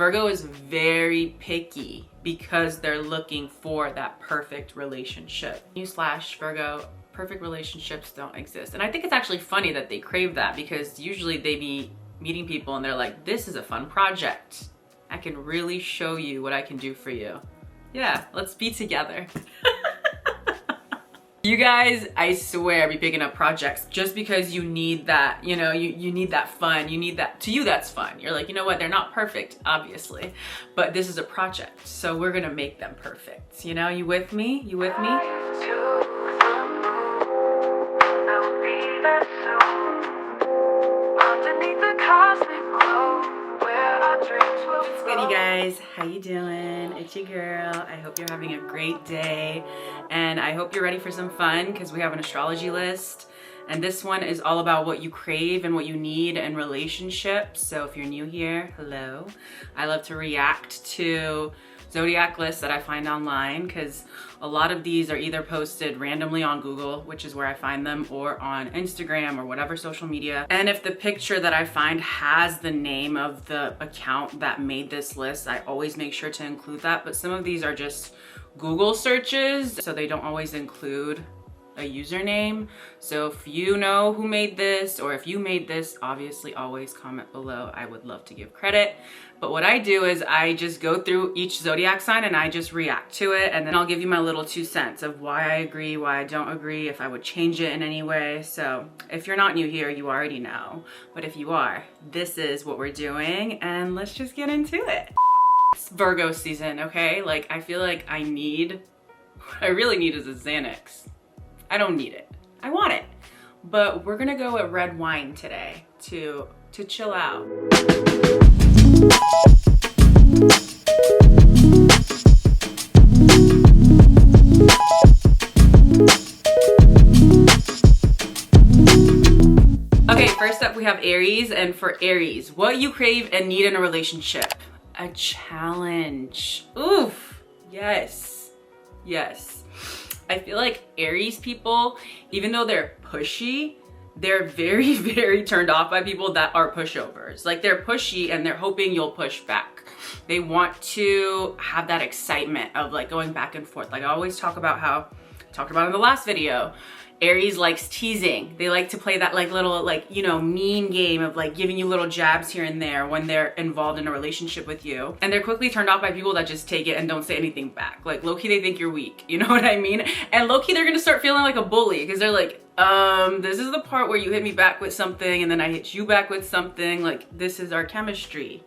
Virgo is very picky because they're looking for that perfect relationship. Newsflash, Virgo, perfect relationships don't exist. And I think it's actually funny that they crave that, because usually they be meeting people and they're like, this is a fun project. I can really show you what I can do for you. Yeah, let's be together. You guys, I swear, be picking up projects just because you need that, you know, you need that fun, you need that, to you that's fun. You're like, you know what, they're not perfect, obviously, but this is a project, so we're gonna make them perfect. You know, you with me? You with me? What's good, you guys? How you doing? It's your girl. I hope you're having a great day, and I hope you're ready for some fun, because we have an astrology list, and this one is all about what you crave and what you need in relationships. So if you're new here, hello. I love to react to Zodiac lists that I find online, because a lot of these are either posted randomly on Google, which is where I find them, or on Instagram or whatever social media. And if the picture that I find has the name of the account that made this list, I always make sure to include that. But some of these are just Google searches, so they don't always include a username. So if you know who made this, or if you made this, obviously always comment below. I would love to give credit. But what I do is I just go through each zodiac sign and I just react to it, and then I'll give you my little 2 cents of why I agree, why I don't agree, if I would change it in any way. So if you're not new here, you already know. But if you are, this is what we're doing, and let's just get into it. It's Virgo season, okay? Like, I feel like what I really need is a Xanax. I don't need it. I want it. But we're gonna go with red wine today to chill out. Okay, first up we have Aries, and for Aries, what you crave and need in a relationship. A challenge. Oof. Yes. Yes. I feel like Aries people, even though they're pushy, they're very, very turned off by people that are pushovers. Like, they're pushy and they're hoping you'll push back. They want to have that excitement of like going back and forth. Like I always talked about in the last video, Aries likes teasing. They like to play that like little, like, you know, mean game of like giving you little jabs here and there when they're involved in a relationship with you. And they're quickly turned off by people that just take it and don't say anything back. Like low-key, they think you're weak. You know what I mean? And low-key, they're gonna start feeling like a bully, because they're like, this is the part where you hit me back with something and then I hit you back with something. Like, this is our chemistry.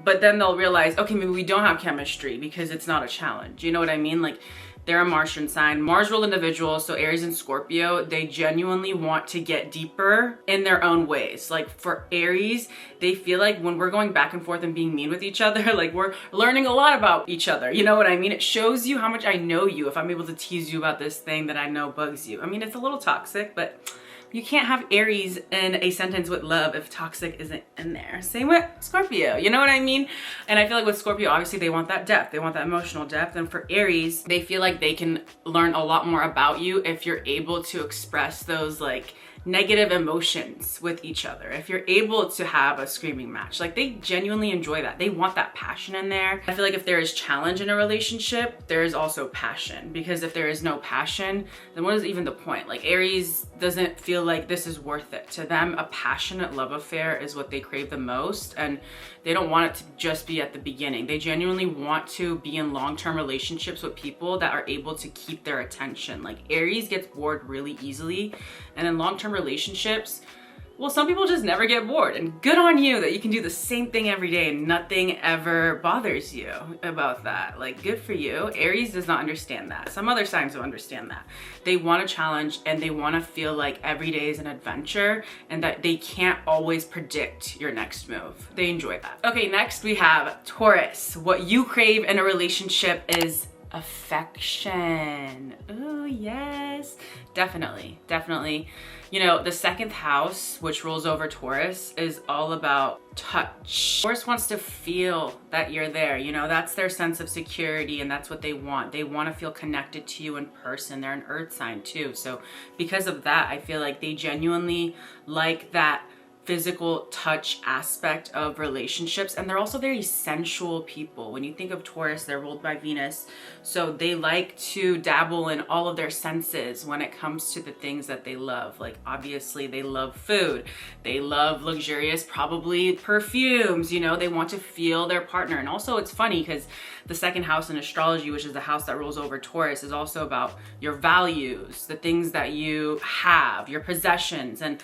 But then they'll realize, okay, maybe we don't have chemistry because it's not a challenge. You know what I mean? Like, they're a Martian sign, Mars ruled individuals, so Aries and Scorpio, they genuinely want to get deeper in their own ways. Like for Aries, they feel like when we're going back and forth and being mean with each other, like we're learning a lot about each other. You know what I mean? It shows you how much I know you if I'm able to tease you about this thing that I know bugs you. I mean, it's a little toxic, but you can't have Aries in a sentence with love if toxic isn't in there. Same with Scorpio, you know what I mean? And I feel like with Scorpio, obviously they want that depth. They want that emotional depth. And for Aries, they feel like they can learn a lot more about you if you're able to express those like negative emotions with each other. If you're able to have a screaming match, like they genuinely enjoy that. They want that passion in there. I feel like if there is challenge in a relationship, there is also passion, because if there is no passion, then what is even the point? Like Aries doesn't feel like this is worth it. To them, a passionate love affair is what they crave the most, and they don't want it to just be at the beginning. They genuinely want to be in long-term relationships with people that are able to keep their attention. Like Aries gets bored really easily, and in long-term relationships, well, some people just never get bored, and good on you that you can do the same thing every day and nothing ever bothers you about that. Like, good for you. Aries does not understand that. Some other signs don't understand that. They want a challenge and they want to feel like every day is an adventure and that they can't always predict your next move. They enjoy that. Okay, next we have Taurus. What you crave in a relationship is affection. Oh yes, definitely. You know, the 2nd house, which rules over Taurus, is all about touch. Taurus wants to feel that you're there. You know, that's their sense of security, and that's what they want. They want to feel connected to you in person. They're an earth sign too. So because of that, I feel like they genuinely like that physical touch aspect of relationships, and they're also very sensual people. When you think of Taurus, they're ruled by Venus, so they like to dabble in all of their senses when it comes to the things that they love. Like, obviously they love food, they love luxurious, probably perfumes, you know, they want to feel their partner. And also it's funny because the second house in astrology, which is the house that rules over Taurus, is also about your values, the things that you have, your possessions. And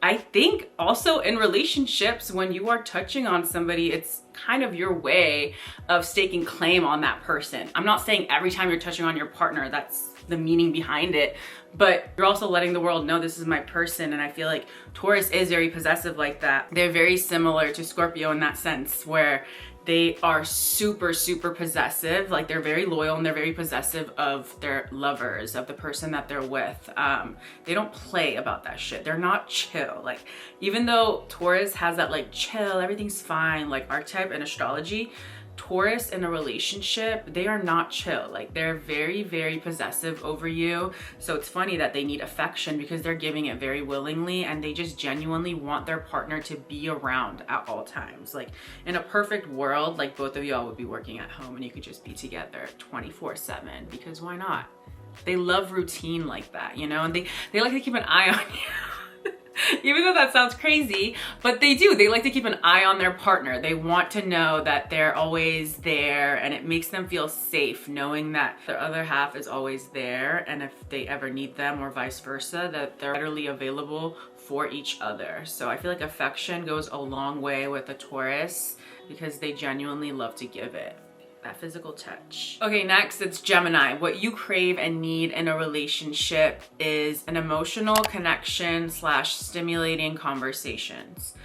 I think also in relationships, when you are touching on somebody, it's kind of your way of staking claim on that person. I'm not saying every time you're touching on your partner, that's the meaning behind it, but you're also letting the world know this is my person. And I feel like Taurus is very possessive like that. They're very similar to Scorpio in that sense, where they are super, super possessive. Like, they're very loyal and they're very possessive of their lovers, of the person that they're with. They don't play about that shit. They're not chill. Like, even though Taurus has that like chill, everything's fine, like archetype in astrology, Taurus in a relationship, they are not chill. Like, they're very, very possessive over you. So it's funny that they need affection because they're giving it very willingly, and they just genuinely want their partner to be around at all times. Like, in a perfect world, like, both of y'all would be working at home and you could just be together 24/7, because why not? They love routine like that, you know, and they like to keep an eye on you. Even though that sounds crazy, but they do. They like to keep an eye on their partner. They want to know that they're always there, and it makes them feel safe knowing that their other half is always there, and if they ever need them or vice versa, that they're readily available for each other. So I feel like affection goes a long way with a Taurus because they genuinely love to give it. That physical touch. Okay, next it's Gemini. What you crave and need in a relationship is an emotional connection / stimulating conversations.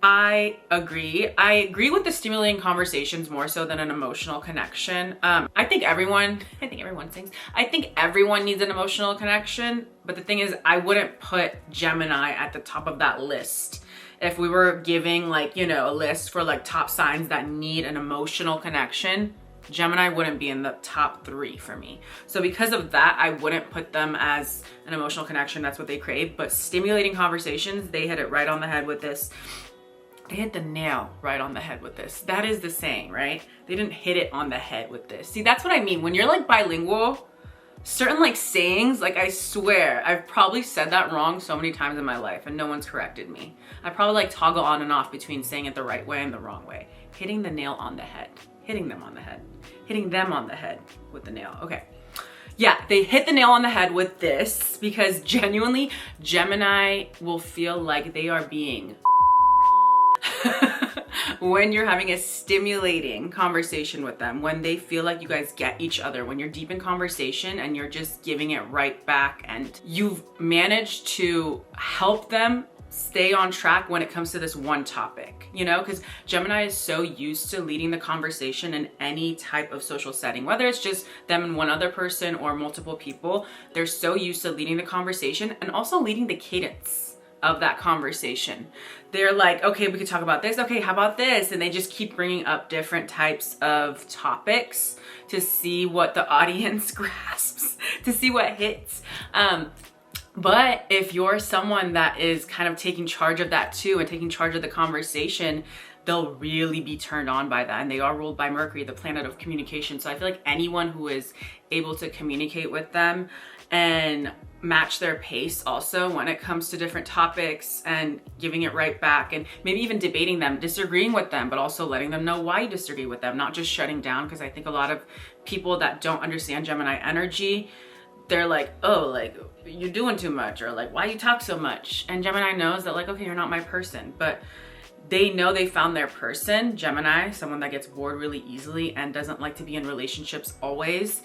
I agree. I agree with the stimulating conversations more so than an emotional connection. I think everyone needs an emotional connection, but the thing is, I wouldn't put Gemini at the top of that list. If we were giving, like, you know, a list for like top signs that need an emotional connection, Gemini wouldn't be in the top 3 for me. So because of that, I wouldn't put them as an emotional connection. That's what they crave. But stimulating conversations, they hit it right on the head with this. They hit the nail right on the head with this. That is the saying, right? They didn't hit it on the head with this. See, that's what I mean. When you're like bilingual, certain like sayings, like, I swear I've probably said that wrong so many times in my life and no one's corrected me. I probably like toggle on and off between saying it the right way and the wrong way. Hitting the nail on the head, hitting them on the head, hitting them on the head with the nail. Okay. Yeah, they hit the nail on the head with this because genuinely Gemini will feel like they are being when you're having a stimulating conversation with them, when they feel like you guys get each other, when you're deep in conversation and you're just giving it right back, and you've managed to help them stay on track when it comes to this one topic, you know, because Gemini is so used to leading the conversation in any type of social setting, whether it's just them and one other person or multiple people. They're so used to leading the conversation and also leading the cadence of that conversation. They're like, okay, we could talk about this. Okay, how about this? And they just keep bringing up different types of topics to see what the audience grasps, to see what hits. But if you're someone that is kind of taking charge of that too and taking charge of the conversation, they'll really be turned on by that. And they are ruled by Mercury, the planet of communication. So I feel like anyone who is able to communicate with them and match their pace also when it comes to different topics and giving it right back, and maybe even debating them, disagreeing with them, but also letting them know why you disagree with them, not just shutting down. Because I think a lot of people that don't understand Gemini energy, they're like, oh, like, you're doing too much, or like, why you talk so much? And Gemini knows that, like, okay, you're not my person, but they know they found their person. Gemini, someone that gets bored really easily and doesn't like to be in relationships always.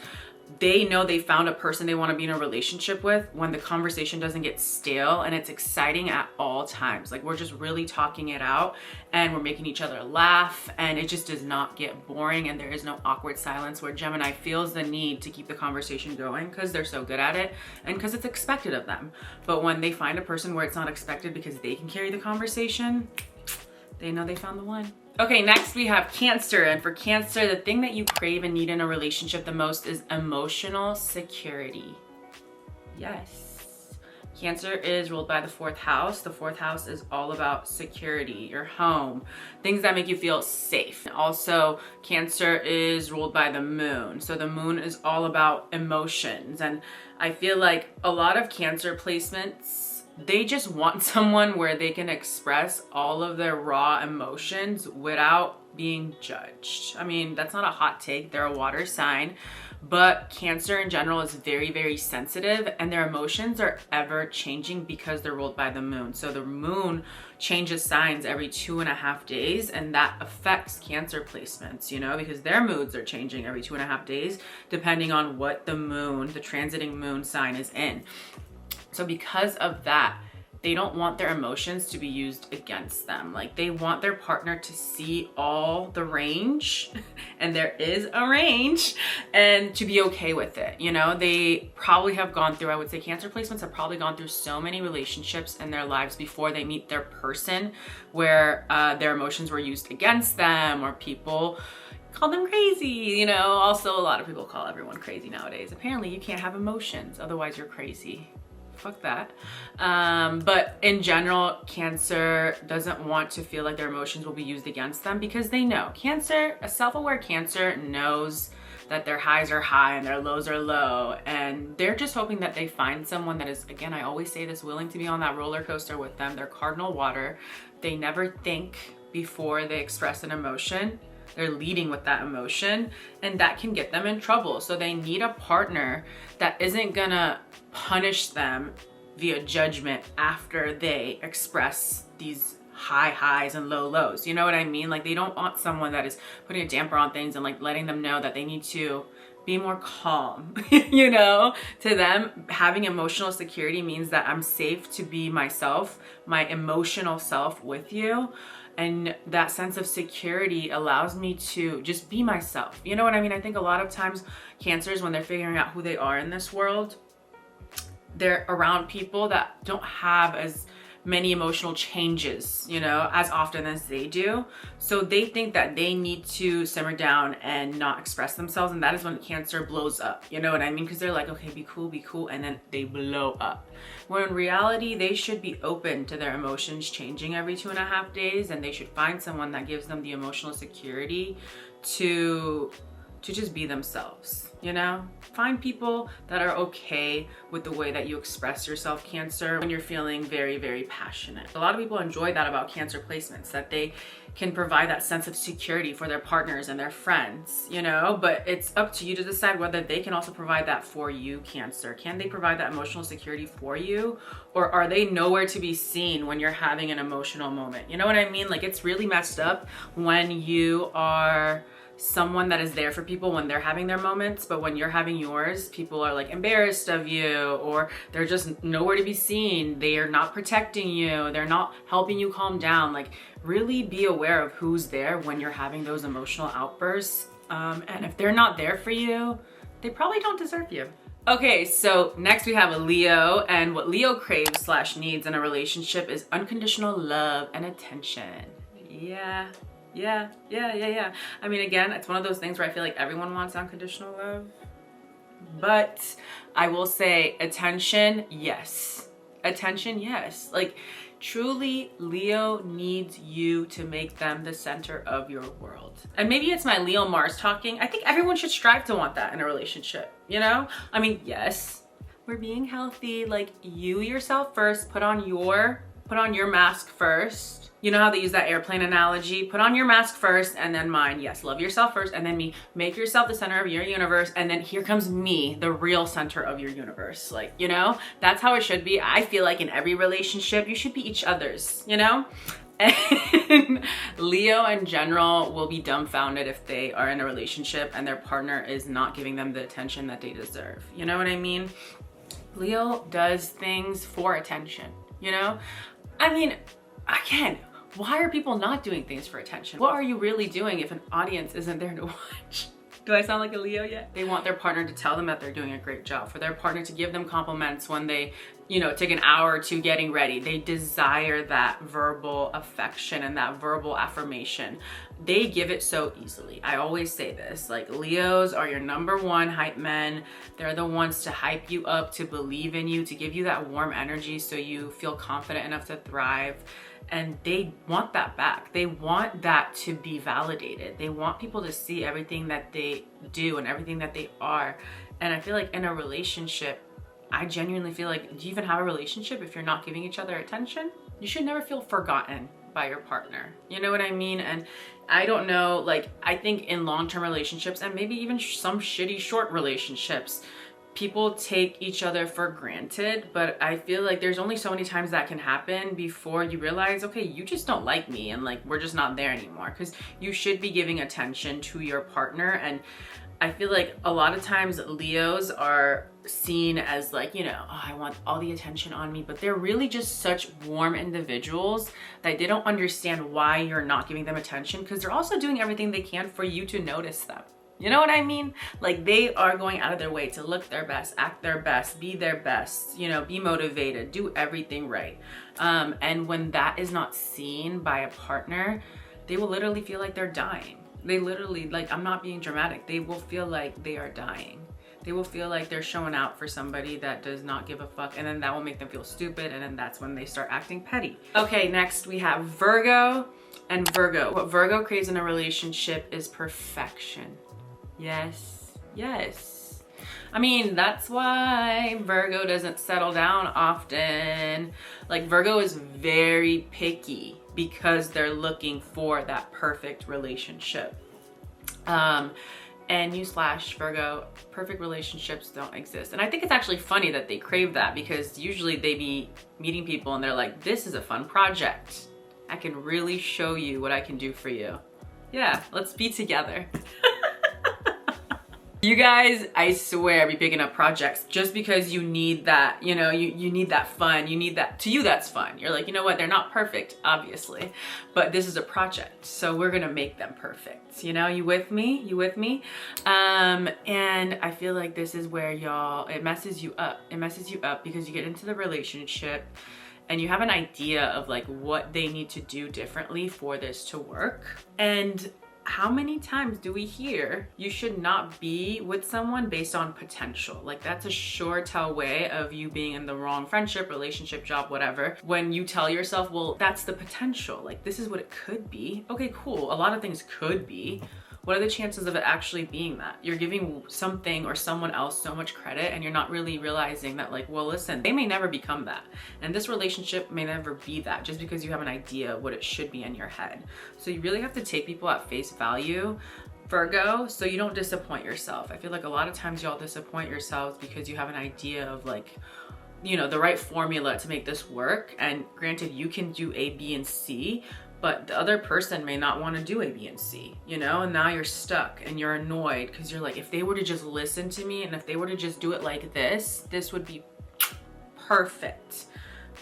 They know they found a person they want to be in a relationship with when the conversation doesn't get stale and it's exciting at all times. Like, we're just really talking it out and we're making each other laugh, and it just does not get boring, and there is no awkward silence, where Gemini feels the need to keep the conversation going because they're so good at it and because it's expected of them. But when they find a person where it's not expected because they can carry the conversation, they know they found the one. Okay, next we have Cancer. And for Cancer, the thing that you crave and need in a relationship the most is emotional security. Yes. Cancer is ruled by the 4th house. The 4th house is all about security, your home, things that make you feel safe. Also, Cancer is ruled by the moon. So the moon is all about emotions. And I feel like a lot of Cancer placements, they just want someone where they can express all of their raw emotions without being judged. I mean, that's not a hot take. They're a water sign. But Cancer in general is very, very sensitive, and their emotions are ever changing because they're ruled by the moon. So the moon changes signs every 2.5 days, and that affects Cancer placements, you know, because their moods are changing every 2.5 days, depending on what the moon, the transiting moon sign is in. So because of that, they don't want their emotions to be used against them. Like, they want their partner to see all the range, and there is a range, and to be okay with it. You know, they probably have gone through, I would say Cancer placements have probably gone through so many relationships in their lives before they meet their person where their emotions were used against them, or people call them crazy, you know. Also, a lot of people call everyone crazy nowadays. Apparently you can't have emotions, otherwise you're crazy. Fuck that. But in general, Cancer doesn't want to feel like their emotions will be used against them, because they know. Cancer, a self-aware Cancer knows that their highs are high and their lows are low, and they're just hoping that they find someone that is, again, I always say this, willing to be on that roller coaster with them. They're cardinal water. They never think before they express an emotion. They're leading with that emotion, and that can get them in trouble. So they need a partner that isn't gonna punish them via judgment after they express these high highs and low lows. You know what I mean? Like, they don't want someone that is putting a damper on things and like letting them know that they need to be more calm. You know, to them, having emotional security means that I'm safe to be myself, my emotional self with you. And that sense of security allows me to just be myself. You know what I mean? I think a lot of times Cancers, when they're figuring out who they are in this world, they're around people that don't have as many emotional changes, you know, as often as they do. So they think that they need to simmer down and not express themselves. And that is when Cancer blows up. You know what I mean? Because they're like, okay, be cool. And then they blow up. When in reality, they should be open to their emotions changing every 2.5 days. And they should find someone that gives them the emotional security to just be themselves, you know? Find people that are okay with the way that you express yourself, Cancer, when you're feeling very, very passionate. A lot of people enjoy that about Cancer placements, that they can provide that sense of security for their partners and their friends, you know? But it's up to you to decide whether they can also provide that for you, Cancer. Can they provide that emotional security for you? Or are they nowhere to be seen when you're having an emotional moment? You know what I mean? Like, it's really messed up when you are someone that is there for people when they're having their moments, but when you're having yours, people are like embarrassed of you, or they're just nowhere to be seen. They are not protecting you. They're not helping you calm down. Like, really be aware of who's there when you're having those emotional outbursts. And if they're not there for you, they probably don't deserve you. Okay, so next we have a Leo, and what Leo craves / needs in a relationship is unconditional love and attention. Yeah. I mean, again, it's one of those things where I feel like everyone wants unconditional love, but I will say attention, yes. Attention, yes. Like, truly, Leo needs you to make them the center of your world. And maybe it's my Leo Mars talking. I think everyone should strive to want that in a relationship, you know? I mean, yes, we're being healthy. Like, you yourself first, put on your mask first. You know how they use that airplane analogy? Put on your mask first and then mine. Yes, love yourself first and then me. Make yourself the center of your universe, and then here comes me, the real center of your universe. Like, you know, that's how it should be. I feel like in every relationship, you should be each other's, you know? And Leo in general will be dumbfounded if they are in a relationship and their partner is not giving them the attention that they deserve. You know what I mean? Leo does things for attention, you know? I mean, again, why are people not doing things for attention? What are you really doing if an audience isn't there to watch? Do I sound like a Leo yet? They want their partner to tell them that they're doing a great job, for their partner to give them compliments when they you know, take an hour or two getting ready. They desire that verbal affection and that verbal affirmation. They give it so easily. I always say this, like, Leos are your #1 hype men. They're the ones to hype you up, to believe in you, to give you that warm energy so you feel confident enough to thrive. And they want that back. They want that to be validated. They want people to see everything that they do and everything that they are. And I feel like in a relationship, I genuinely feel like, do you even have a relationship if you're not giving each other attention? You should never feel forgotten by your partner. You know what I mean? And I don't know, like, I think in long-term relationships and maybe even some shitty short relationships, people take each other for granted, but I feel like there's only so many times that can happen before you realize, okay, you just don't like me and like, we're just not there anymore, because you should be giving attention to your partner. And I feel like a lot of times Leos are seen as like, you know, oh, I want all the attention on me, but they're really just such warm individuals that they don't understand why you're not giving them attention, because they're also doing everything they can for you to notice them. You know what I mean? Like, they are going out of their way to look their best, act their best, be their best, you know, be motivated, do everything right. And when that is not seen by a partner, they will literally feel like they're dying. They literally, like, I'm not being dramatic, they will feel like they are dying. They will feel like they're showing out for somebody that does not give a fuck, and then that will make them feel stupid, and then that's when they start acting petty. Okay, next we have Virgo and Virgo. What Virgo craves in a relationship is perfection. Yes, yes. I mean, that's why Virgo doesn't settle down often. Like, Virgo is very picky because they're looking for that perfect relationship. And newsflash, Virgo, perfect relationships don't exist. And I think it's actually funny that they crave that, because usually they be meeting people and they're like, this is a fun project. I can really show you what I can do for you. Yeah, let's be together. You guys, I swear, be picking up projects just because you need that, you know, you need that fun, you need that, to you that's fun. You're like, you know what, they're not perfect, obviously, but this is a project, so we're gonna make them perfect. You know, you with me? You with me? And I feel like this is where y'all, it messes you up. It messes you up because you get into the relationship and you have an idea of like what they need to do differently for this to work. And how many times do we hear you should not be with someone based on potential? Like, that's a sure tell way of you being in the wrong friendship, relationship, job, whatever. When you tell yourself, well, that's the potential. Like, this is what it could be. Okay, cool. A lot of things could be. What are the chances of it actually being that? You're giving something or someone else so much credit and you're not really realizing that, like, well, listen, they may never become that. And this relationship may never be that just because you have an idea of what it should be in your head. So you really have to take people at face value, Virgo, so you don't disappoint yourself. I feel like a lot of times y'all disappoint yourselves because you have an idea of like, you know, the right formula to make this work. And granted, you can do A, B, and C, but the other person may not want to do A, B, and C, you know? And now you're stuck and you're annoyed because you're like, if they were to just listen to me and if they were to just do it like this would be perfect.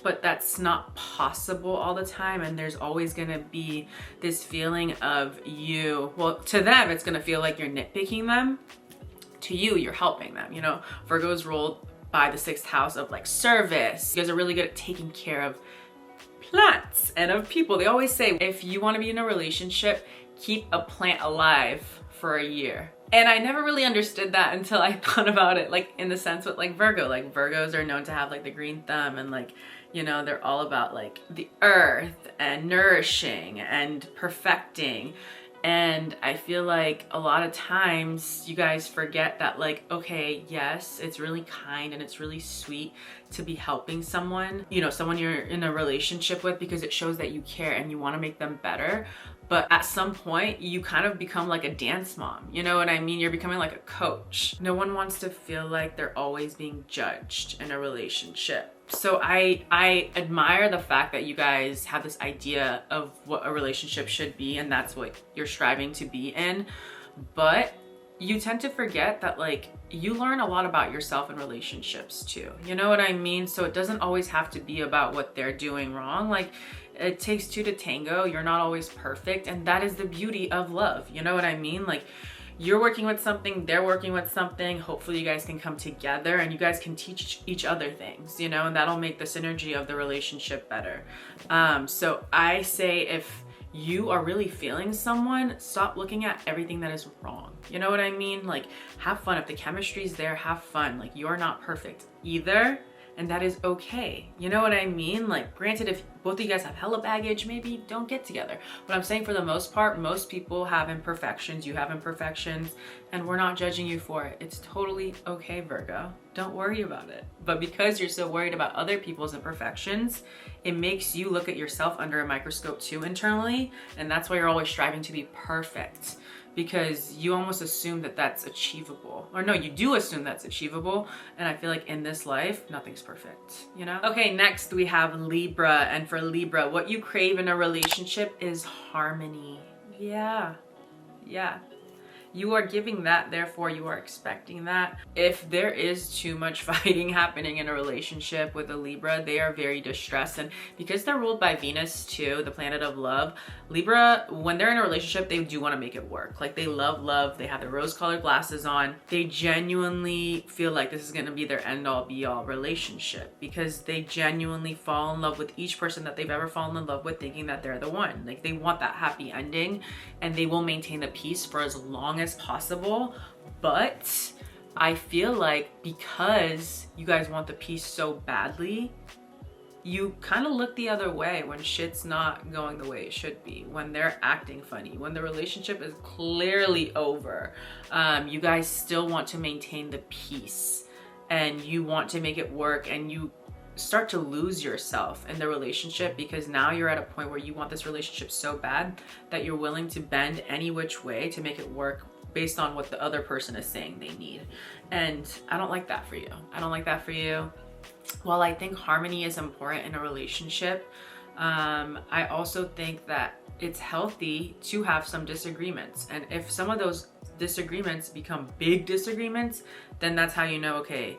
But that's not possible all the time. And there's always gonna be this feeling of you, well, to them, it's gonna feel like you're nitpicking them. To you, you're helping them. You know, Virgo's ruled by the 6th house of like service. You guys are really good at taking care of plants and of people. They always say, if you want to be in a relationship, keep a plant alive for a year. And I never really understood that until I thought about it, like in the sense with like Virgo. Like, Virgos are known to have like the green thumb and like, you know, they're all about like the earth and nourishing and perfecting. And I feel like a lot of times you guys forget that, like, okay, yes, it's really kind and it's really sweet to be helping someone, you know, someone you're in a relationship with, because it shows that you care and you want to make them better. But at some point you kind of become like a dance mom. You know what I mean? You're becoming like a coach. No one wants to feel like they're always being judged in a relationship. So I admire the fact that you guys have this idea of what a relationship should be, and that's what you're striving to be in. But you tend to forget that, like, you learn a lot about yourself in relationships too. You know what I mean? So it doesn't always have to be about what they're doing wrong. Like, it takes two to tango. You're not always perfect, and that is the beauty of love. You know what I mean? Like, you're working with something, they're working with something. Hopefully you guys can come together and you guys can teach each other things, you know, and that'll make the synergy of the relationship better. So I say if you are really feeling someone, stop looking at everything that is wrong. You know what I mean? Like, have fun. If the chemistry's there, have fun. Like, you're not perfect either, and that is okay. You know what I mean? Like, granted, if both of you guys have hella baggage, maybe don't get together. But I'm saying for the most part, most people have imperfections. You have imperfections, and we're not judging you for it. It's totally okay, Virgo. Don't worry about it. But because you're so worried about other people's imperfections, it makes you look at yourself under a microscope too internally, and that's why you're always striving to be perfect, because you almost assume that that's achievable. Or no, you do assume that's achievable, and I feel like in this life, nothing's perfect, you know? Okay, next we have Libra, and for Libra, what you crave in a relationship is harmony. Yeah. You are giving that, therefore you are expecting that. If there is too much fighting happening in a relationship with a Libra, they are very distressed. And because they're ruled by Venus too, the planet of love, Libra, when they're in a relationship, they do want to make it work. Like, they love love. They have their rose-colored glasses on. They genuinely feel like this is going to be their end-all be-all relationship, because they genuinely fall in love with each person that they've ever fallen in love with, thinking that they're the one. Like, they want that happy ending, and they will maintain the peace for as long as possible. But I feel like because you guys want the peace so badly, you kind of look the other way when shit's not going the way it should be, when they're acting funny, when the relationship is clearly over. You guys still want to maintain the peace, and you want to make it work, and you start to lose yourself in the relationship, because now you're at a point where you want this relationship so bad that you're willing to bend any which way to make it work based on what the other person is saying they need. And I don't like that for you. I don't like that for you. While I think harmony is important in a relationship, I also think that it's healthy to have some disagreements. And if some of those disagreements become big disagreements, then that's how you know, okay,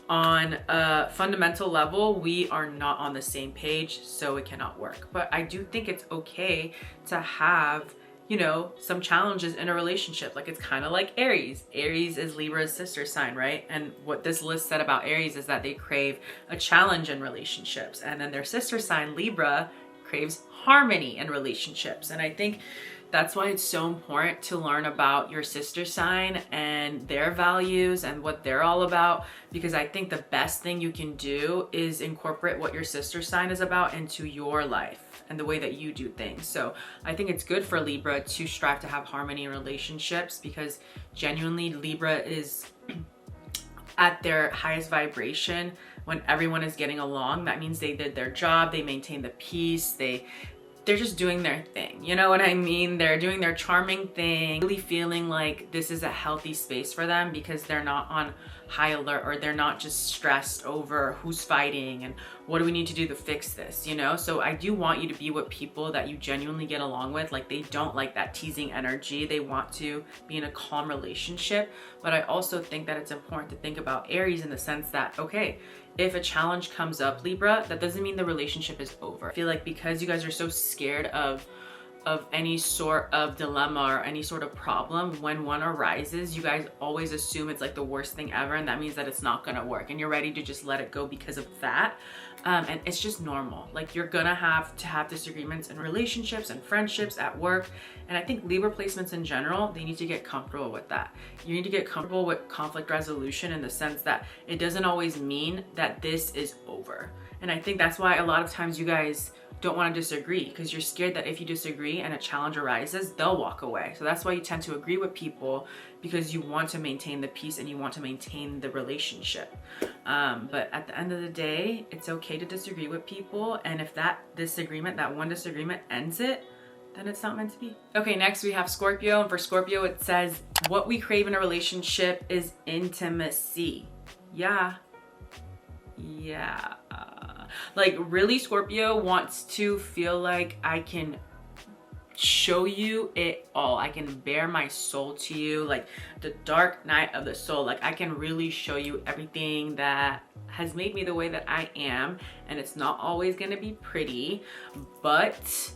on a fundamental level, we are not on the same page, so it cannot work. But I do think it's okay to have, you know, some challenges in a relationship. Like, it's kind of like Aries. Aries is Libra's sister sign, right? And what this list said about Aries is that they crave a challenge in relationships. And then their sister sign, Libra, craves harmony in relationships. And I think that's why it's so important to learn about your sister sign and their values and what they're all about, because I think the best thing you can do is incorporate what your sister sign is about into your life and the way that you do things. So I think it's good for Libra to strive to have harmony in relationships, because genuinely Libra is at their highest vibration when everyone is getting along. That means they did their job, they maintained the peace, they're just doing their thing. You know what I mean? They're doing their charming thing, really feeling like this is a healthy space for them, because they're not on high alert, or they're not just stressed over who's fighting and what do we need to do to fix this, you know? So I do want you to be with people that you genuinely get along with. Like, they don't like that teasing energy. They want to be in a calm relationship. But I also think that it's important to think about Aries in the sense that, okay, if a challenge comes up, Libra, that doesn't mean the relationship is over. I feel like because you guys are so scared of any sort of dilemma or any sort of problem, when one arises, you guys always assume it's like the worst thing ever, and that means that it's not gonna work, and you're ready to just let it go because of that. And it's just normal. Like, you're gonna have to have disagreements in relationships and friendships, at work. And I think Libra placements in general, they need to get comfortable with that. You need to get comfortable with conflict resolution, in the sense that it doesn't always mean that this is over. And I think that's why a lot of times you guys don't want to disagree, because you're scared that if you disagree and a challenge arises, they'll walk away. So that's why you tend to agree with people, because you want to maintain the peace and you want to maintain the relationship. But at the end of the day, it's okay to disagree with people. And if that one disagreement ends it, then it's not meant to be. Okay, next we have Scorpio. And for Scorpio, it says, what we crave in a relationship is intimacy. Yeah. Like, really, Scorpio wants to feel like I can show you it all. I can bare my soul to you, like the dark night of the soul. Like, I can really show you everything that has made me the way that I am. And it's not always gonna be pretty, but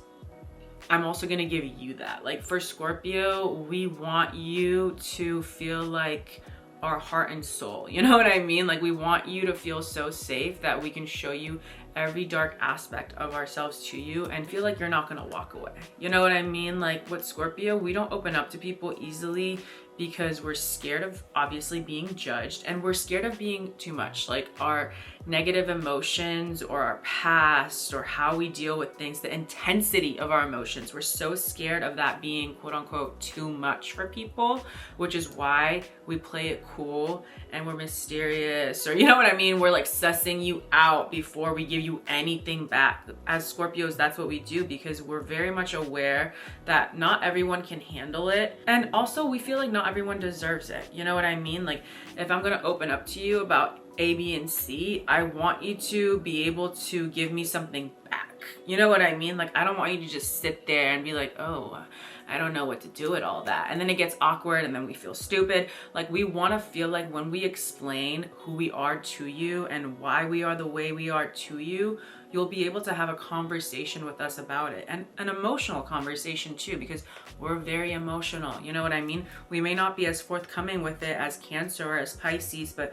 I'm also gonna give you that. Like for Scorpio, we want you to feel like our heart and soul. You know what I mean? Like we want you to feel so safe that we can show you every dark aspect of ourselves to you and feel like you're not gonna walk away. You know what I mean? Like with Scorpio, we don't open up to people easily because we're scared of obviously being judged, and we're scared of being too much. Like our negative emotions or our past or how we deal with things, the intensity of our emotions, we're so scared of that being quote unquote too much for people, which is why we play it cool and we're mysterious, or you know what I mean? We're like sussing you out before we give you anything back. As Scorpios, that's what we do, because we're very much aware that not everyone can handle it, and also we feel like not everyone deserves it. You know what I mean? Like if I'm gonna open up to you about A, B, and C, I want you to be able to give me something back. You know what I mean? Like I don't want you to just sit there and be like, oh, I don't know what to do with all that. And then it gets awkward and then we feel stupid. Like we want to feel like when we explain who we are to you and why we are the way we are to you, you'll be able to have a conversation with us about it, and an emotional conversation too, because we're very emotional. You know what I mean? We may not be as forthcoming with it as Cancer or as Pisces, but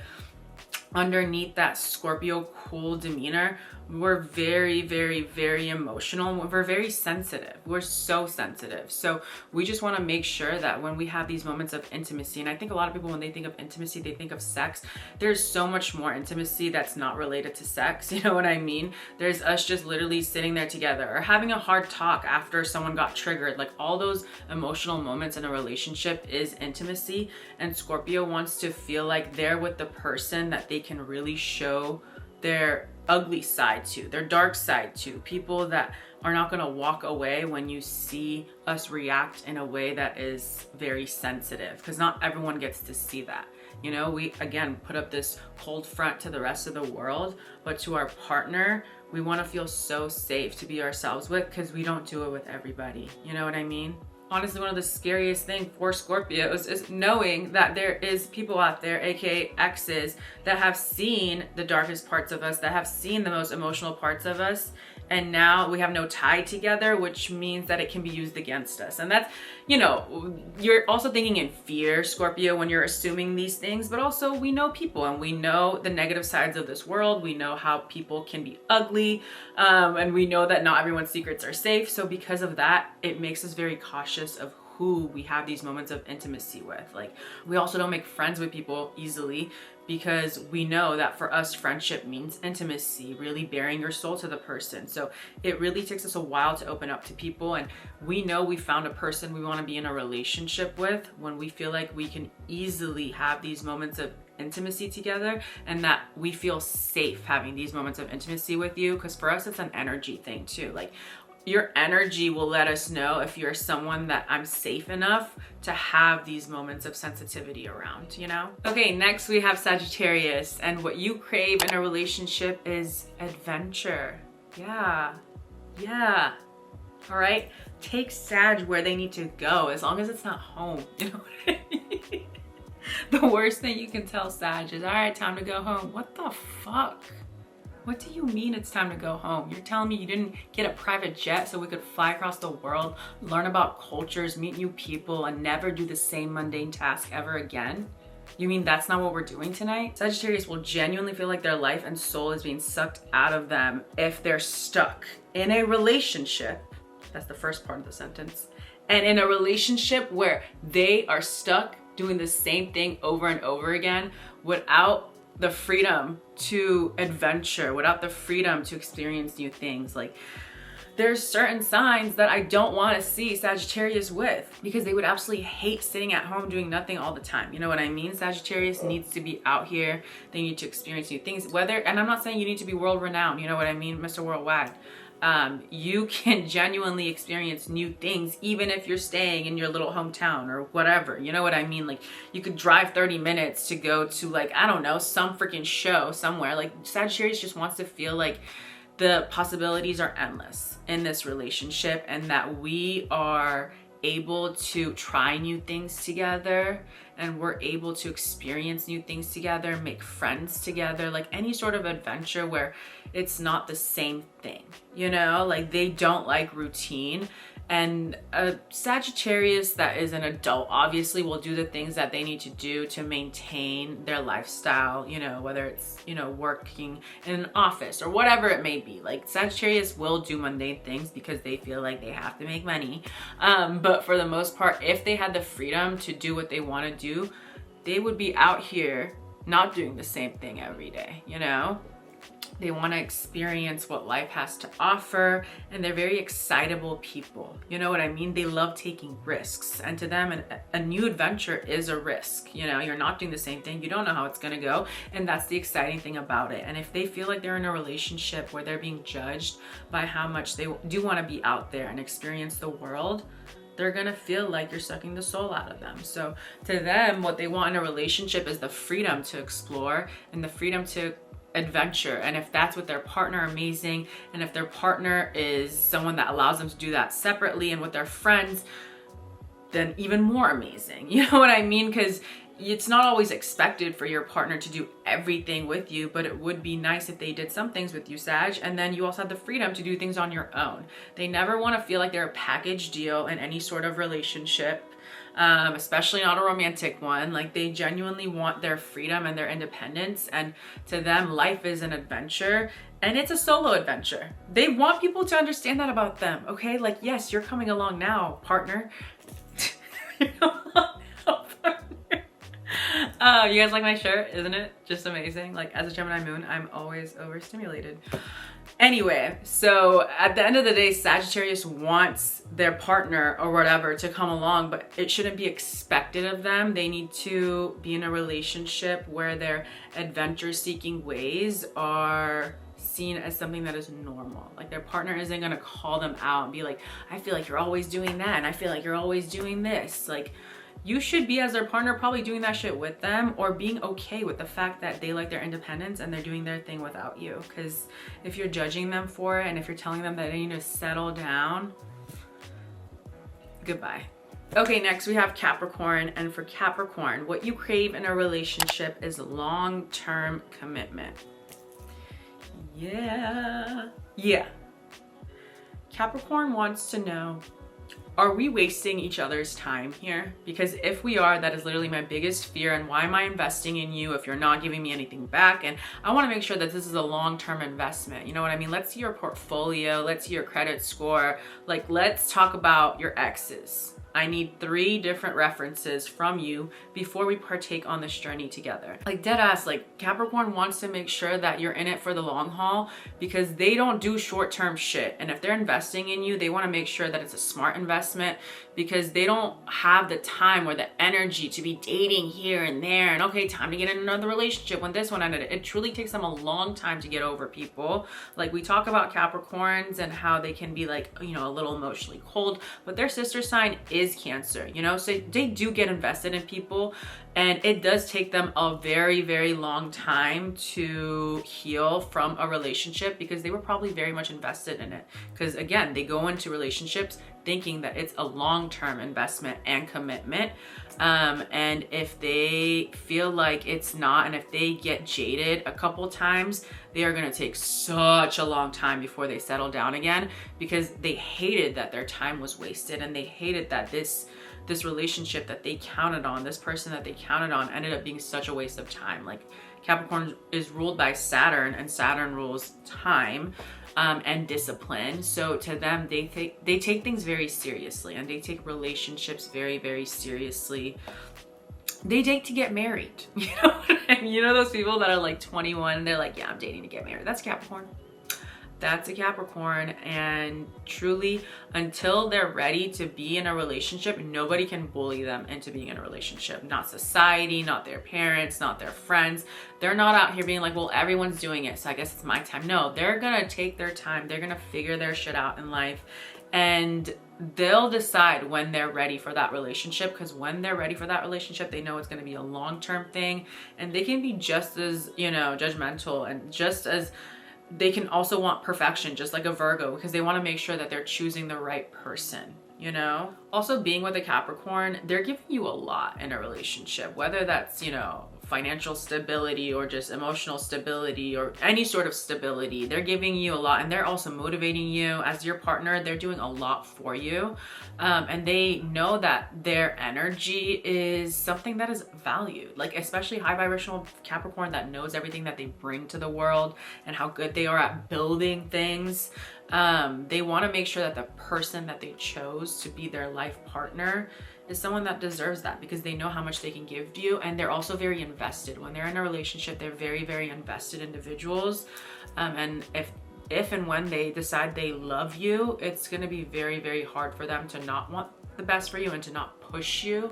underneath that Scorpio cool demeanor, we're very, very, very emotional. We're very sensitive. We're so sensitive. So we just want to make sure that when we have these moments of intimacy, and I think a lot of people, when they think of intimacy, they think of sex. There's so much more intimacy that's not related to sex. You know what I mean? There's us just literally sitting there together or having a hard talk after someone got triggered. Like all those emotional moments in a relationship is intimacy. And Scorpio wants to feel like they're with the person that they can really show their ugly side to, their dark side to, people that are not going to walk away when you see us react in a way that is very sensitive, because not everyone gets to see that. You know, we again put up this cold front to the rest of the world, but to our partner, we want to feel so safe to be ourselves with, because we don't do it with everybody. You know what I mean? Honestly, one of the scariest things for Scorpios is knowing that there is people out there, aka exes, that have seen the darkest parts of us, that have seen the most emotional parts of us, and now we have no tie together, which means that it can be used against us. And that's, you know, you're also thinking in fear, Scorpio, when you're assuming these things, but also we know people and we know the negative sides of this world. We know how people can be ugly, and we know that not everyone's secrets are safe. So because of that, it makes us very cautious of who we have these moments of intimacy with. Like we also don't make friends with people easily, because we know that for us, friendship means intimacy, really bearing your soul to the person. So it really takes us a while to open up to people. And we know we found a person we want to be in a relationship with when we feel like we can easily have these moments of intimacy together, and that we feel safe having these moments of intimacy with you. Because for us, it's an energy thing too. Like your energy will let us know if you're someone that I'm safe enough to have these moments of sensitivity around, you know? Okay, next we have Sagittarius, and what you crave in a relationship is adventure. Yeah. All right, take Sag where they need to go, as long as it's not home, you know what I mean? The worst thing you can tell Sag is, all right, time to go home. What the fuck? What do you mean it's time to go home? You're telling me you didn't get a private jet so we could fly across the world, learn about cultures, meet new people, and never do the same mundane task ever again? You mean that's not what we're doing tonight? Sagittarius will genuinely feel like their life and soul is being sucked out of them if they're stuck in a relationship. That's the first part of the sentence. And in a relationship where they are stuck doing the same thing over and over again without the freedom to adventure, without the freedom to experience new things. Like there's certain signs that I don't want to see Sagittarius with, because they would absolutely hate sitting at home doing nothing all the time. You know what I mean? Sagittarius needs to be out here. They need to experience new things, and I'm not saying you need to be world renowned. You know what I mean? Mr. Worldwide. You can genuinely experience new things even if you're staying in your little hometown or whatever. You know what I mean? Like you could drive 30 minutes to go to, like, I don't know, some freaking show somewhere. Like Sagittarius just wants to feel like the possibilities are endless in this relationship, and that we are able to try new things together, and we're able to experience new things together, make friends together, like any sort of adventure where it's not the same thing, you know? Like they don't like routine, And a Sagittarius that is an adult obviously will do the things that they need to do to maintain their lifestyle, you know, whether it's, you know, working in an office or whatever it may be. Like Sagittarius will do mundane things because they feel like they have to make money. But for the most part, if they had the freedom to do what they want to do, they would be out here not doing the same thing every day, you know? They want to experience what life has to offer, and they're very excitable people. You know what I mean? They love taking risks, and to them, a new adventure is a risk. You know, you're not doing the same thing. You don't know how it's going to go, and that's the exciting thing about it. And if they feel like they're in a relationship where they're being judged by how much they do want to be out there and experience the world, they're gonna feel like you're sucking the soul out of them. So to them, what they want in a relationship is the freedom to explore and the freedom to adventure. And if that's with their partner, amazing. And if their partner is someone that allows them to do that separately and with their friends, then even more amazing. You know what I mean? Because it's not always expected for your partner to do everything with you, but it would be nice if they did some things with you, Sag, and then you also have the freedom to do things on your own. They never want to feel like they're a package deal in any sort of relationship, especially not a romantic one. Like they genuinely want their freedom and their independence, and to them, life is an adventure, and it's a solo adventure. They want people to understand that about them, okay? Like, yes, you're coming along now, partner. You guys like my shirt, isn't it? Just amazing. Like as a Gemini moon, I'm always overstimulated. Anyway, so at the end of the day, Sagittarius wants their partner or whatever to come along, but it shouldn't be expected of them. They need to be in a relationship where their adventure-seeking ways are seen as something that is normal. Like their partner isn't gonna call them out and be like, I feel like you're always doing that, and I feel like you're always doing this. Like, you should be, as their partner, probably doing that shit with them, or being okay with the fact that they like their independence and they're doing their thing without you. Because if you're judging them for it, and if you're telling them that they need to settle down, goodbye. Okay, next we have Capricorn. And for Capricorn, what you crave in a relationship is long-term commitment. Yeah. Capricorn wants to know, are we wasting each other's time here? Because if we are, that is literally my biggest fear. And why am I investing in you if you're not giving me anything back? And I want to make sure that this is a long-term investment. You know what I mean? Let's see your portfolio. Let's see your credit score. Like, let's talk about your exes. I need 3 different references from you before we partake on this journey together. Like dead ass, like Capricorn wants to make sure that you're in it for the long haul, because they don't do short-term shit. And if they're investing in you, they want to make sure that it's a smart investment, because they don't have the time or the energy to be dating here and there and okay, time to get in another relationship when this one ended. It truly takes them a long time to get over people. Like we talk about Capricorns and how they can be like, you know, a little emotionally cold, but their sister sign is Cancer, you know, so they do get invested in people, and it does take them a very, very long time to heal from a relationship, because they were probably very much invested in it. Because again, they go into relationships thinking that it's a long-term investment and commitment, and if they feel like it's not, and if they get jaded a couple times, they are going to take such a long time before they settle down again, because they hated that their time was wasted, and they hated that this relationship that they counted on, this person that they counted on, ended up being such a waste of time. Like Capricorn is ruled by Saturn, and Saturn rules time and discipline. So to them, they take things very seriously, and they take relationships very, very seriously. They date to get married. You know what I mean? You know those people that are like 21 and they're like, yeah, I'm dating to get married. That's Capricorn. That's a Capricorn. And truly, until they're ready to be in a relationship, nobody can bully them into being in a relationship. Not society, not their parents, not their friends. They're not out here being like, well, everyone's doing it, so I guess it's my time. No, they're gonna take their time. They're gonna figure their shit out in life, and they'll decide when they're ready for that relationship, because when they're ready for that relationship, they know it's going to be a long-term thing, and they can be just as, you know, judgmental, and just as they can also want perfection, just like a Virgo, because they want to make sure that they're choosing the right person, you know? Also, being with a Capricorn, they're giving you a lot in a relationship, whether that's, you know, financial stability or just emotional stability or any sort of stability. They're giving you a lot, and they're also motivating you as your partner. They're doing a lot for you. And they know that their energy is something that is valued, like especially high vibrational Capricorn that knows everything that they bring to the world and how good they are at building things. They want to make sure that the person that they chose to be their life partner is someone that deserves that, because they know how much they can give to you, and they're also very invested. When they're in a relationship, they're very, very invested individuals. And if and when they decide they love you, it's going to be very, very hard for them to not want the best for you and to not push you.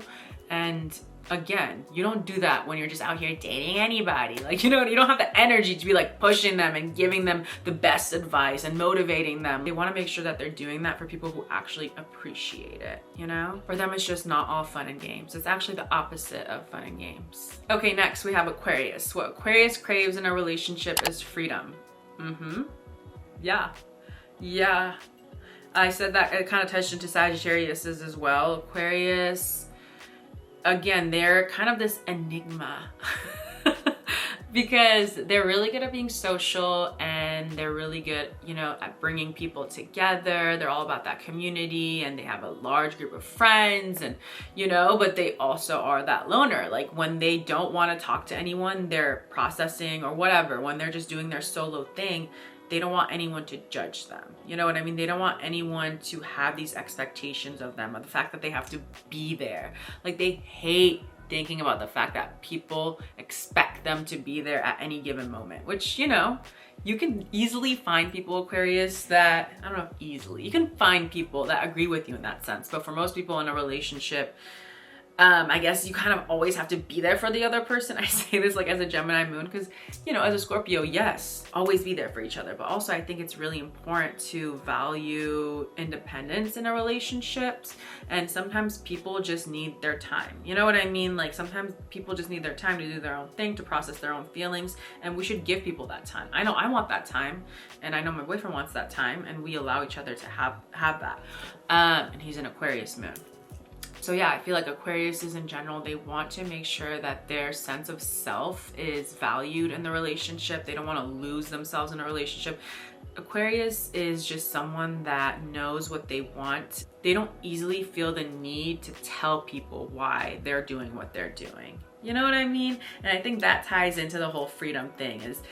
And again, you don't do that when you're just out here dating anybody. Like, you know, you don't have the energy to be like pushing them and giving them the best advice and motivating them. They want to make sure that they're doing that for people who actually appreciate it, you know? For them, it's just not all fun and games. It's actually the opposite of fun and games. Okay, next we have Aquarius. What Aquarius craves in a relationship is freedom. Yeah. I said that it kind of touched into Sagittarius as well. Aquarius, again, they're kind of this enigma because they're really good at being social, and they're really good, you know, at bringing people together. They're all about that community, and they have a large group of friends, and, you know, but they also are that loner. Like when they don't want to talk to anyone, they're processing or whatever. When they're just doing their solo thing, they don't want anyone to judge them. You know what I mean? They don't want anyone to have these expectations of them, or the fact that they have to be there. Like they hate thinking about the fact that people expect them to be there at any given moment, which, you know, you can easily find people, Aquarius, that, I don't know if easily, you can find people that agree with you in that sense. But for most people in a relationship, I guess you kind of always have to be there for the other person. I say this like as a Gemini moon because, you know, as a Scorpio, yes, always be there for each other. But also I think it's really important to value independence in a relationship. And sometimes people just need their time. You know what I mean? Like sometimes people just need their time to do their own thing, to process their own feelings. And we should give people that time. I know I want that time. And I know my boyfriend wants that time. And we allow each other to have that. And he's an Aquarius moon. So yeah, I feel like Aquariuses in general, they want to make sure that their sense of self is valued in the relationship. They don't want to lose themselves in a relationship. Aquarius is just someone that knows what they want. They don't easily feel the need to tell people why they're doing what they're doing. You know what I mean? And I think that ties into the whole freedom thing. Is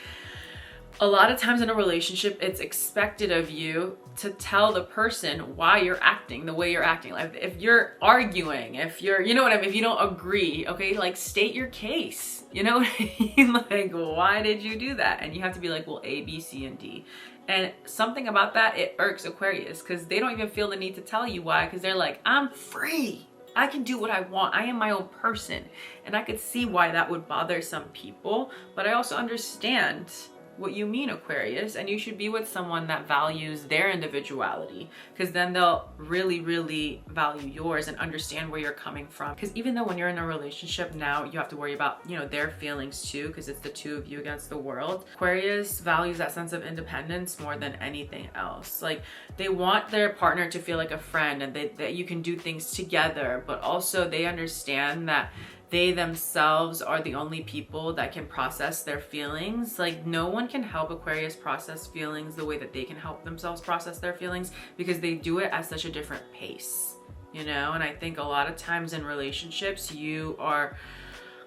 a lot of times in a relationship, it's expected of you to tell the person why you're acting the way you're acting. Like if you're arguing, if you're, you know what I mean? If you don't agree, okay, like state your case. You know what I mean? Like, why did you do that? And you have to be like, well, A, B, C, and D. And something about that, it irks Aquarius because they don't even feel the need to tell you why, because they're like, I'm free. I can do what I want. I am my own person. And I could see why that would bother some people, but I also understand what you mean, Aquarius, and you should be with someone that values their individuality, because then they'll really, really value yours and understand where you're coming from. Because even though when you're in a relationship now, you have to worry about, you know, their feelings too, because it's the two of you against the world. Aquarius values that sense of independence more than anything else. Like they want their partner to feel like a friend, and that you can do things together, but also they understand that they themselves are the only people that can process their feelings. Like no one can help Aquarius process feelings the way that they can help themselves process their feelings, because they do it at such a different pace, you know? And I think a lot of times in relationships, you are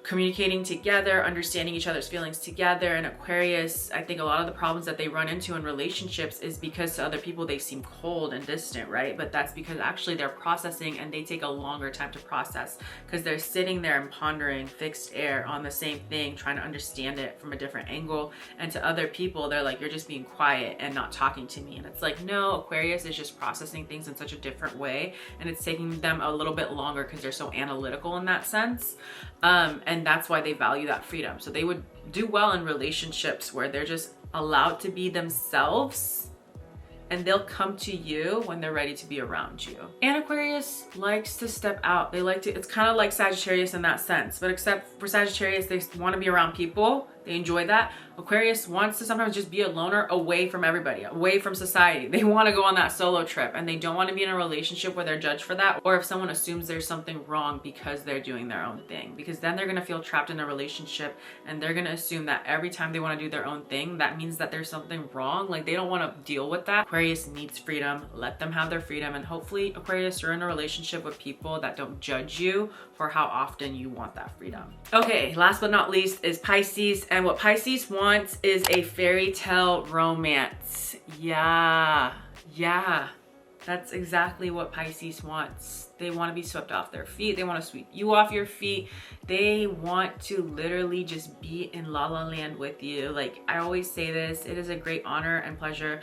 communicating together, understanding each other's feelings together. And Aquarius, I think a lot of the problems that they run into in relationships is because to other people they seem cold and distant, right? But that's because actually they're processing, and they take a longer time to process because they're sitting there and pondering fixed air on the same thing, trying to understand it from a different angle. And to other people, they're like, you're just being quiet and not talking to me. And it's like, no, Aquarius is just processing things in such a different way, and it's taking them a little bit longer because they're so analytical in that sense. And that's why they value that freedom. So they would do well in relationships where they're just allowed to be themselves, and they'll come to you when they're ready to be around you. And Aquarius likes to step out. They like to, it's kind of like Sagittarius in that sense, but except for Sagittarius, they want to be around people. They enjoy that. Aquarius wants to sometimes just be a loner away from everybody, away from society. They want to go on that solo trip, and they don't want to be in a relationship where they're judged for that, or if someone assumes there's something wrong because they're doing their own thing, because then they're going to feel trapped in a relationship, and they're going to assume that every time they want to do their own thing, that means that there's something wrong. Like, they don't want to deal with that. Aquarius needs freedom. Let them have their freedom, and hopefully, Aquarius, you're in a relationship with people that don't judge you for how often you want that freedom. Okay, last but not least is Pisces, and what Pisces wants is a fairy tale romance. Yeah, that's exactly what Pisces wants. They want to be swept off their feet. They want to sweep you off your feet. They want to literally just be in la la land with you. Like, I always say this, it is a great honor and pleasure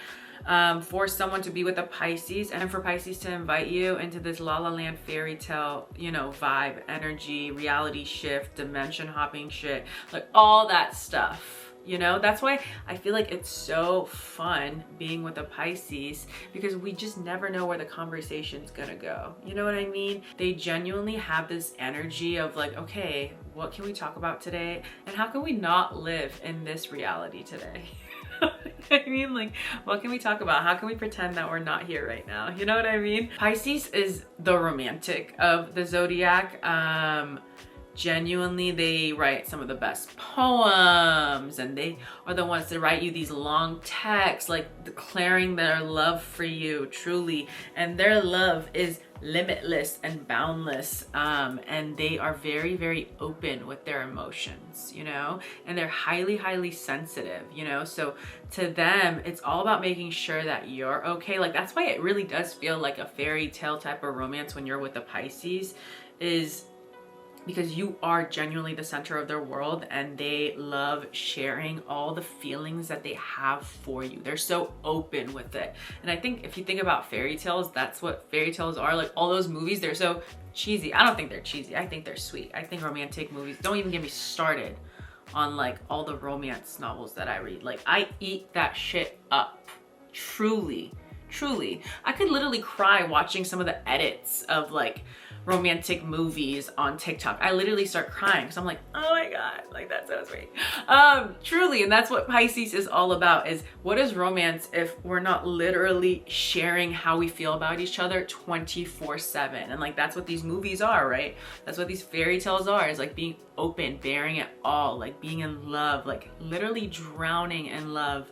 for someone to be with a Pisces, and for Pisces to invite you into this la la land fairy tale, you know, vibe, energy, reality shift, dimension hopping shit, like all that stuff. You know, that's why I feel like it's so fun being with a Pisces, because we just never know where the conversation's gonna go. You know what I mean? They genuinely have this energy of like, okay, what can we talk about today? And how can we not live in this reality today? I mean, like, what can we talk about? How can we pretend that we're not here right now? You know what I mean? Pisces is the romantic of the zodiac. Genuinely, they write some of the best poems, and they are the ones that write you these long texts, like declaring their love for you, truly. And their love is limitless and boundless, and they are very, very open with their emotions, you know, and they're highly, highly sensitive, you know. So to them, it's all about making sure that you're okay. Like, that's why it really does feel like a fairy tale type of romance when you're with a Pisces, is because you are genuinely the center of their world, and they love sharing all the feelings that they have for you. They're so open with it. And I think if you think about fairy tales, that's what fairy tales are. Like, all those movies, they're so cheesy. I don't think they're cheesy. I think they're sweet. I think romantic movies, don't even get me started on like all the romance novels that I read. Like, I eat that shit up. Truly. I could literally cry watching some of the edits of like romantic movies on TikTok. I literally start crying because I'm like, oh my God, like, that's so sweet. Truly, and that's what Pisces is all about, is what is romance if we're not literally sharing how we feel about each other 24/7? And like, that's what these movies are, right? That's what these fairy tales are, is like being open, bearing it all, like being in love, like literally drowning in love.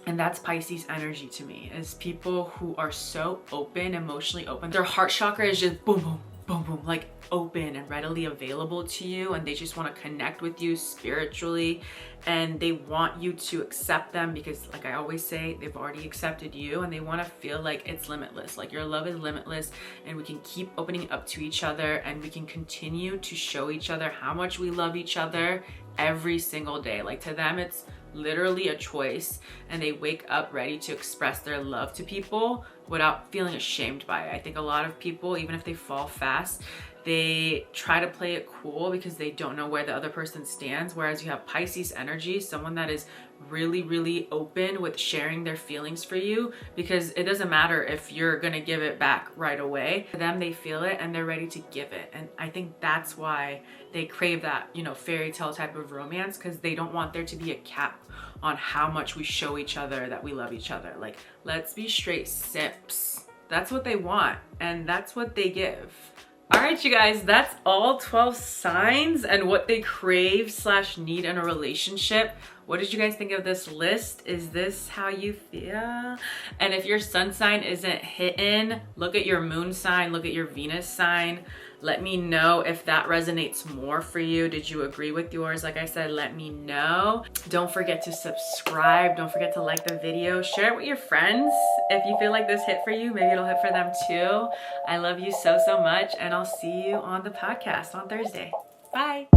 And that's Pisces energy to me, is people who are so open, emotionally open. Their heart chakra is just boom, boom, boom, boom, like open and readily available to you. And they just want to connect with you spiritually. And they want you to accept them, because like I always say, they've already accepted you, and they want to feel like it's limitless. Like, your love is limitless, and we can keep opening up to each other, and we can continue to show each other how much we love each other every single day. Like, to them, it's literally a choice, and they wake up ready to express their love to people without feeling ashamed by it. I think a lot of people, even if they fall fast, they try to play it cool because they don't know where the other person stands. Whereas you have Pisces energy, someone that is really, really open with sharing their feelings for you, because it doesn't matter if you're gonna give it back right away. For them, they feel it and they're ready to give it. And I think that's why they crave that, you know, fairy tale type of romance, because they don't want there to be a cap on how much we show each other that we love each other. Like, let's be straight simps. That's what they want, and that's what they give. All right, you guys, that's all 12 signs and what they crave / need in a relationship. What did you guys think of this list? Is this how you feel? And if your sun sign isn't hitting, look at your moon sign, look at your Venus sign. Let me know if that resonates more for you. Did you agree with yours? Like I said, let me know. Don't forget to subscribe. Don't forget to like the video. Share it with your friends. If you feel like this hit for you, maybe it'll hit for them too. I love you so, so much, and I'll see you on the podcast on Thursday. Bye.